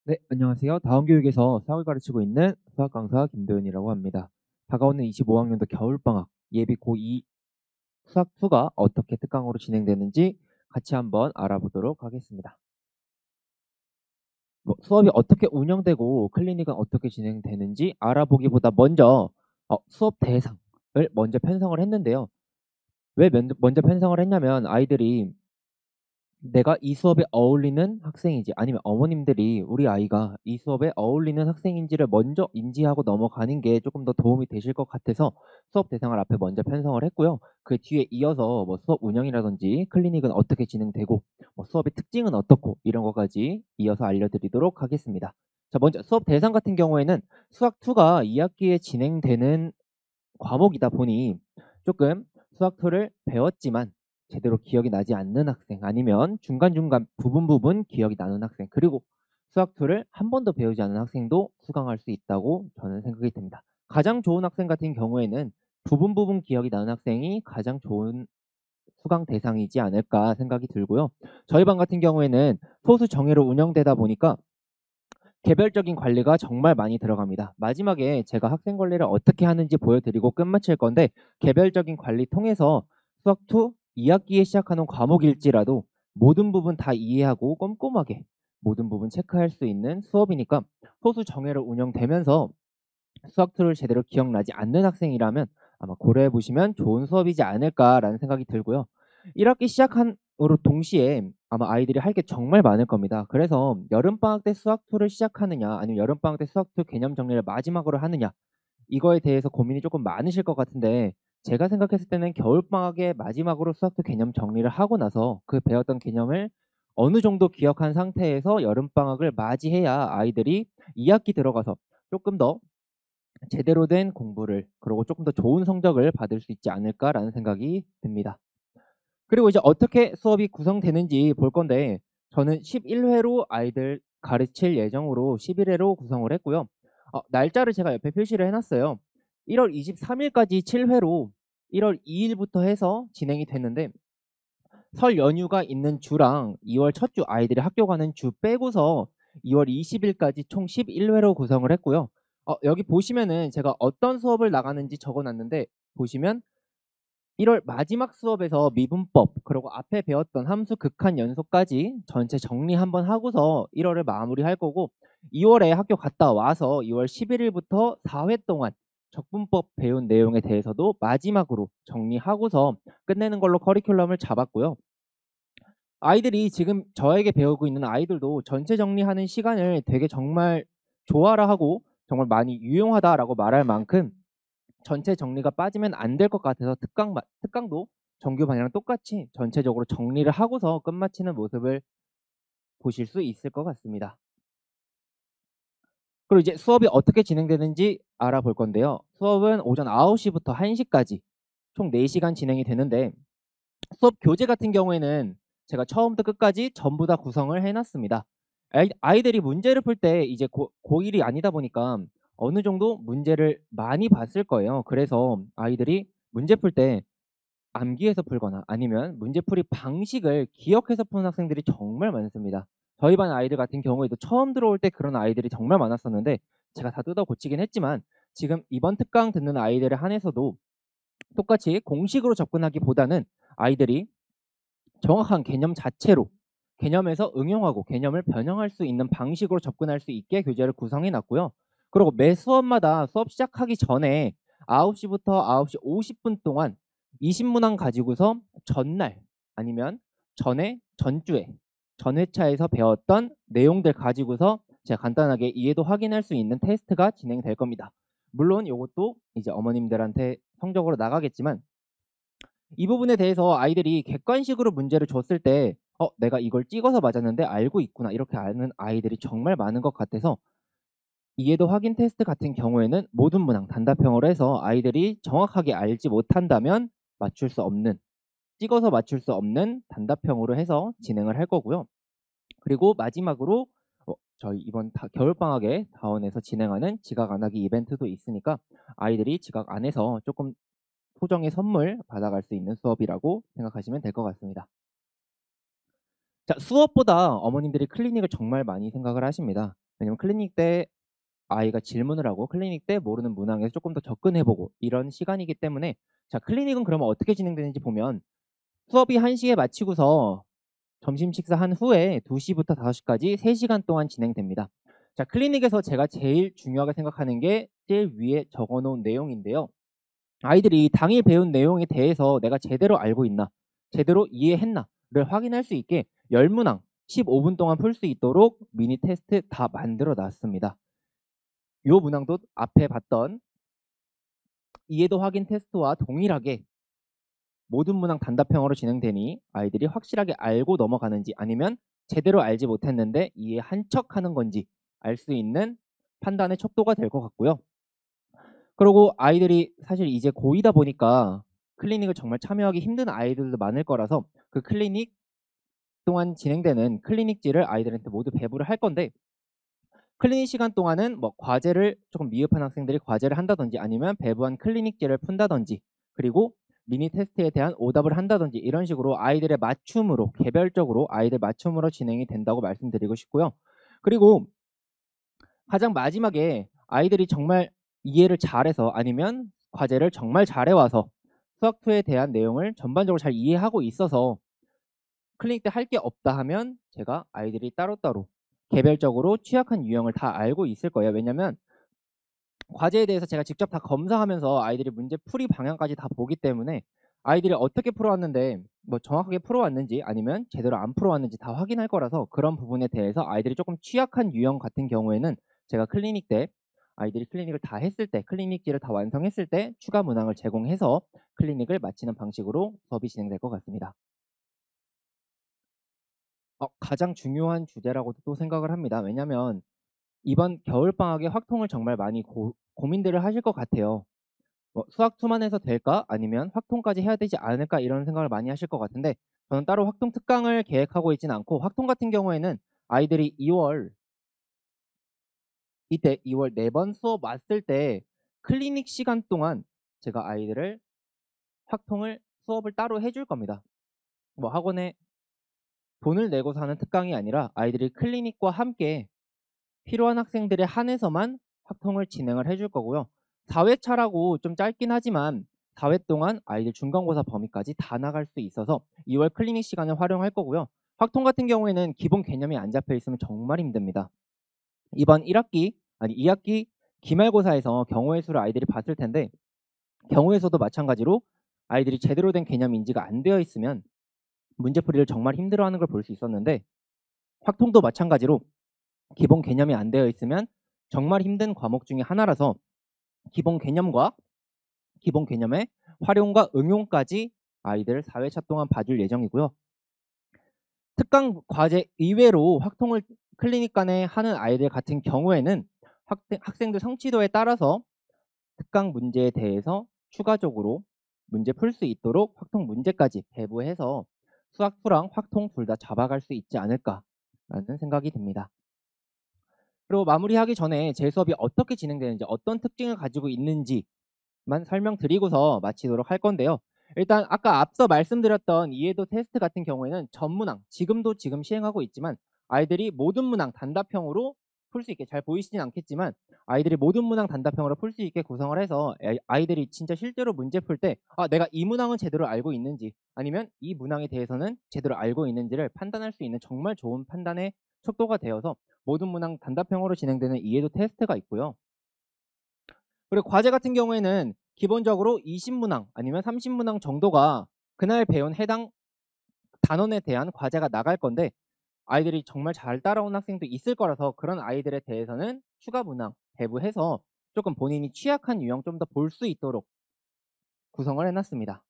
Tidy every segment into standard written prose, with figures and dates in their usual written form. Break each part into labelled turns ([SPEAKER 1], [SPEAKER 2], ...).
[SPEAKER 1] 네, 안녕하세요. 다원교육에서 수학을 가르치고 있는 수학 강사 김도현이라고 합니다. 다가오는 25학년도 겨울방학 예비 고2 수학 2가 어떻게 특강으로 진행되는지 같이 한번 알아보도록 하겠습니다. 수업이 어떻게 운영되고 클리닉은 어떻게 진행되는지 알아보기보다 먼저 수업 대상을 먼저 편성을 했는데요. 왜 먼저 편성을 했냐면 아이들이 내가 이 수업에 어울리는 학생인지 아니면 어머님들이 우리 아이가 이 수업에 어울리는 학생인지를 먼저 인지하고 넘어가는 게 조금 더 도움이 되실 것 같아서 수업 대상을 앞에 먼저 편성을 했고요. 그 뒤에 이어서 수업 운영이라든지 클리닉은 어떻게 진행되고 수업의 특징은 어떻고 이런 것까지 이어서 알려드리도록 하겠습니다. 자, 먼저 수업 대상 같은 경우에는 수학 2가 2학기에 진행되는 과목이다 보니 조금 수학 2를 배웠지만 제대로 기억이 나지 않는 학생 아니면 중간중간 부분 기억이 나는 학생 그리고 수학 2를 한 번도 배우지 않은 학생도 수강할 수 있다고 저는 생각이 듭니다. 가장 좋은 학생 같은 경우에는 부분 기억이 나는 학생이 가장 좋은 수강 대상이지 않을까 생각이 들고요. 저희 반 같은 경우에는 소수 정예로 운영되다 보니까 개별적인 관리가 정말 많이 들어갑니다. 마지막에 제가 학생 관리를 어떻게 하는지 보여드리고 끝마칠 건데 개별적인 관리 통해서 수학 2 2학기에 시작하는 과목일지라도 모든 부분 다 이해하고 꼼꼼하게 모든 부분 체크할 수 있는 수업이니까 소수 정예로 운영되면서 수학 2를 제대로 기억나지 않는 학생이라면 아마 고려해 보시면 좋은 수업이지 않을까라는 생각이 들고요. 1학기 시작한으로 동시에 아마 아이들이 할 게 정말 많을 겁니다. 그래서 여름방학 때 수학 2를 시작하느냐 아니면 여름방학 때 수학 2 개념 정리를 마지막으로 하느냐 이거에 대해서 고민이 조금 많으실 것 같은데 제가 생각했을 때는 겨울방학에 마지막으로 수학 2 개념 정리를 하고 나서 그 배웠던 개념을 어느 정도 기억한 상태에서 여름방학을 맞이해야 아이들이 2학기 들어가서 조금 더 제대로 된 공부를 그리고 조금 더 좋은 성적을 받을 수 있지 않을까라는 생각이 듭니다. 그리고 이제 어떻게 수업이 구성되는지 볼 건데 저는 11회로 아이들 가르칠 예정으로 11회로 구성을 했고요. 날짜를 제가 옆에 표시를 해놨어요. 1월 23일까지 7회로 1월 2일부터 해서 진행이 됐는데 설 연휴가 있는 주랑 2월 첫 주 아이들이 학교 가는 주 빼고서 2월 20일까지 총 11회로 구성을 했고요. 여기 보시면은 제가 어떤 수업을 나가는지 적어놨는데 보시면 1월 마지막 수업에서 미분법 그리고 앞에 배웠던 함수 극한 연속까지 전체 정리 한번 하고서 1월을 마무리할 거고 2월에 학교 갔다 와서 2월 11일부터 4회 동안 적분법 배운 내용에 대해서도 마지막으로 정리하고서 끝내는 걸로 커리큘럼을 잡았고요. 아이들이 지금 저에게 배우고 있는 아이들도 전체 정리하는 시간을 되게 정말 좋아라 하고 정말 많이 유용하다라고 말할 만큼 전체 정리가 빠지면 안 될 것 같아서 특강도 정규 반이랑 똑같이 전체적으로 정리를 하고서 끝마치는 모습을 보실 수 있을 것 같습니다. 그리고 이제 수업이 어떻게 진행되는지 알아볼 건데요. 수업은 오전 9시부터 1시까지 총 4시간 진행이 되는데 수업 교재 같은 경우에는 제가 처음부터 끝까지 전부 다 구성을 해놨습니다. 아이들이 문제를 풀 때 이제 고1이 아니다 보니까 어느 정도 문제를 많이 봤을 거예요. 그래서 아이들이 문제 풀 때 암기해서 풀거나 아니면 문제풀이 방식을 기억해서 푸는 학생들이 정말 많습니다. 저희 반 아이들 같은 경우에도 처음 들어올 때 그런 아이들이 정말 많았었는데 제가 다 뜯어 고치긴 했지만 지금 이번 특강 듣는 아이들에 한해서도 똑같이 공식으로 접근하기보다는 아이들이 정확한 개념 자체로 개념에서 응용하고 개념을 변형할 수 있는 방식으로 접근할 수 있게 교재를 구성해 놨고요. 그리고 매 수업마다 수업 시작하기 전에 9시부터 9시 50분 동안 20문항 가지고서 전날 아니면 전주에 전 회차에서 배웠던 내용들 가지고서 제가 간단하게 이해도 확인할 수 있는 테스트가 진행될 겁니다. 물론 이것도 이제 어머님들한테 성적으로 나가겠지만 이 부분에 대해서 아이들이 객관식으로 문제를 줬을 때 내가 이걸 찍어서 맞았는데 알고 있구나 이렇게 아는 아이들이 정말 많은 것 같아서 이해도 확인 테스트 같은 경우에는 모든 문항 단답형으로 해서 아이들이 정확하게 알지 못한다면 맞출 수 없는 찍어서 맞출 수 없는 단답형으로 해서 진행을 할 거고요. 그리고 마지막으로 저희 이번 겨울방학에 다원에서 진행하는 지각 안 하기 이벤트도 있으니까 아이들이 지각 안 해서 조금 소정의 선물 받아갈 수 있는 수업이라고 생각하시면 될 것 같습니다. 자, 수업보다 어머님들이 클리닉을 정말 많이 생각을 하십니다. 왜냐면 클리닉 때 아이가 질문을 하고 클리닉 때 모르는 문항에서 조금 더 접근해 보고 이런 시간이기 때문에 자, 클리닉은 그러면 어떻게 진행되는지 보면 수업이 1시에 마치고서 점심 식사한 후에 2시부터 5시까지 3시간 동안 진행됩니다. 자, 클리닉에서 제가 제일 중요하게 생각하는 게 제일 위에 적어 놓은 내용인데요. 아이들이 당일 배운 내용에 대해서 내가 제대로 알고 있나, 제대로 이해했나를 확인할 수 있게 10문항 15분 동안 풀 수 있도록 미니 테스트 다 만들어 놨습니다. 이 문항도 앞에 봤던 이해도 확인 테스트와 동일하게 모든 문항 단답형으로 진행되니 아이들이 확실하게 알고 넘어가는지 아니면 제대로 알지 못했는데 이해 한 척 하는 건지 알 수 있는 판단의 척도가 될 것 같고요. 그리고 아이들이 사실 이제 고2다 보니까 클리닉을 정말 참여하기 힘든 아이들도 많을 거라서 그 클리닉 동안 진행되는 클리닉지를 아이들한테 모두 배부를 할 건데 클리닉 시간 동안은 뭐 과제를 조금 미흡한 학생들이 과제를 한다든지 아니면 배부한 클리닉지를 푼다든지 그리고 미니 테스트에 대한 오답을 한다든지 이런 식으로 아이들의 맞춤으로 개별적으로 아이들 맞춤으로 진행이 된다고 말씀드리고 싶고요. 그리고 가장 마지막에 아이들이 정말 이해를 잘해서 아니면 과제를 정말 잘해와서 수학2에 대한 내용을 전반적으로 잘 이해하고 있어서 클리닉 때 할 게 없다 하면 제가 아이들이 따로따로 개별적으로 취약한 유형을 다 알고 있을 거예요. 왜냐면 과제에 대해서 제가 직접 다 검사하면서 아이들이 문제 풀이 방향까지 다 보기 때문에 아이들이 어떻게 풀어왔는데 뭐 정확하게 풀어왔는지 아니면 제대로 안 풀어왔는지 다 확인할 거라서 그런 부분에 대해서 아이들이 조금 취약한 유형 같은 경우에는 제가 클리닉 때 아이들이 클리닉을 다 했을 때 클리닉지를 다 완성했을 때 추가 문항을 제공해서 클리닉을 마치는 방식으로 수업이 진행될 것 같습니다. 가장 중요한 주제라고도 또 생각을 합니다. 왜냐면 이번 겨울방학에 확통을 정말 많이 고민들을 하실 것 같아요. 수학2만 해서 될까? 아니면 확통까지 해야 되지 않을까? 이런 생각을 많이 하실 것 같은데 저는 따로 확통 특강을 계획하고 있지는 않고 확통 같은 경우에는 아이들이 2월 4번 수업 왔을 때 클리닉 시간 동안 제가 아이들을 확통을 수업을 따로 해줄 겁니다. 뭐 학원에 돈을 내고서 하는 특강이 아니라 아이들이 클리닉과 함께 필요한 학생들에 한해서만 확통을 진행을 해줄 거고요. 4회차라고 좀 짧긴 하지만 4회 동안 아이들 중간고사 범위까지 다 나갈 수 있어서 2월 클리닉 시간을 활용할 거고요. 확통 같은 경우에는 기본 개념이 안 잡혀 있으면 정말 힘듭니다. 이번 2학기 기말고사에서 경우의 수를 아이들이 봤을 텐데 경우의 수도 마찬가지로 아이들이 제대로 된 개념 인지가 안 되어 있으면 문제풀이를 정말 힘들어하는 걸 볼 수 있었는데 확통도 마찬가지로 기본 개념이 안 되어 있으면 정말 힘든 과목 중에 하나라서 기본 개념과 기본 개념의 활용과 응용까지 아이들 4회차 동안 봐줄 예정이고요. 특강 과제 이외로 확통을 클리닉 간에 하는 아이들 같은 경우에는 학생들 성취도에 따라서 특강 문제에 대해서 추가적으로 문제 풀 수 있도록 확통 문제까지 배부해서 수학2랑 확통 둘 다 잡아갈 수 있지 않을까라는 생각이 듭니다. 그리고 마무리하기 전에 제 수업이 어떻게 진행되는지 어떤 특징을 가지고 있는지만 설명드리고서 마치도록 할 건데요. 일단 아까 앞서 말씀드렸던 이해도 테스트 같은 경우에는 전 문항, 지금 시행하고 있지만 아이들이 모든 문항 단답형으로 풀 수 있게 잘 보이시진 않겠지만 아이들이 모든 문항 단답형으로 풀 수 있게 구성을 해서 아이들이 진짜 실제로 문제 풀 때 내가 이 문항은 제대로 알고 있는지 아니면 이 문항에 대해서는 제대로 알고 있는지를 판단할 수 있는 정말 좋은 판단의 척도가 되어서 모든 문항 단답형으로 진행되는 이해도 테스트가 있고요. 그리고 과제 같은 경우에는 기본적으로 20문항 아니면 30문항 정도가 그날 배운 해당 단원에 대한 과제가 나갈 건데 아이들이 정말 잘 따라온 학생도 있을 거라서 그런 아이들에 대해서는 추가 문항 배부해서 조금 본인이 취약한 유형 좀 더 볼 수 있도록 구성을 해놨습니다.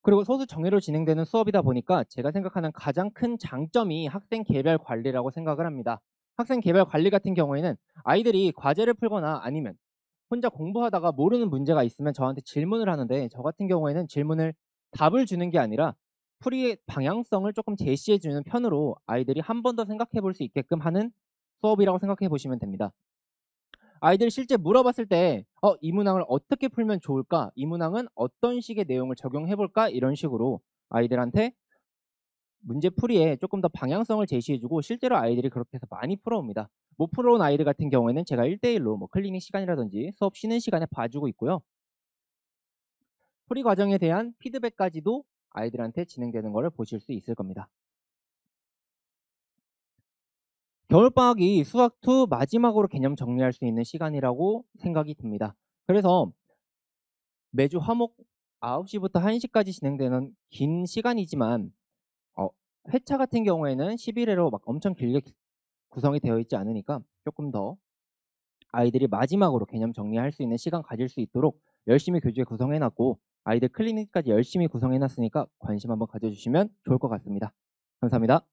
[SPEAKER 1] 그리고 소수 정예로 진행되는 수업이다 보니까 제가 생각하는 가장 큰 장점이 학생 개별 관리라고 생각을 합니다. 학생 개별 관리 같은 경우에는 아이들이 과제를 풀거나 아니면 혼자 공부하다가 모르는 문제가 있으면 저한테 질문을 하는데 저 같은 경우에는 질문을 답을 주는 게 아니라 풀이의 방향성을 조금 제시해 주는 편으로 아이들이 한 번 더 생각해 볼 수 있게끔 하는 수업이라고 생각해 보시면 됩니다. 아이들 실제 물어봤을 때 이 문항을 어떻게 풀면 좋을까? 이 문항은 어떤 식의 내용을 적용해 볼까? 이런 식으로 아이들한테 문제풀이에 조금 더 방향성을 제시해 주고 실제로 아이들이 그렇게 해서 많이 풀어옵니다. 못 풀어온 아이들 같은 경우에는 제가 1대1로 뭐 클리닉 시간이라든지 수업 쉬는 시간에 봐주고 있고요. 풀이 과정에 대한 피드백까지도 아이들한테 진행되는 거를 보실 수 있을 겁니다. 겨울방학이 수학 2 마지막으로 개념 정리할 수 있는 시간이라고 생각이 듭니다. 그래서 매주 화목 9시 부터 1시 까지 진행되는 긴 시간이지만 어 회차 같은 경우에는 11 회로 막 엄청 길게 구성이 되어 있지 않으니까 조금 더 아이들이 마지막으로 개념 정리할 수 있는 시간 가질 수 있도록 열심히 교재 구성해 놨고 아이들 클리닉까지 열심히 구성해 놨으니까 관심 한번 가져 주시면 좋을 것 같습니다. 감사합니다.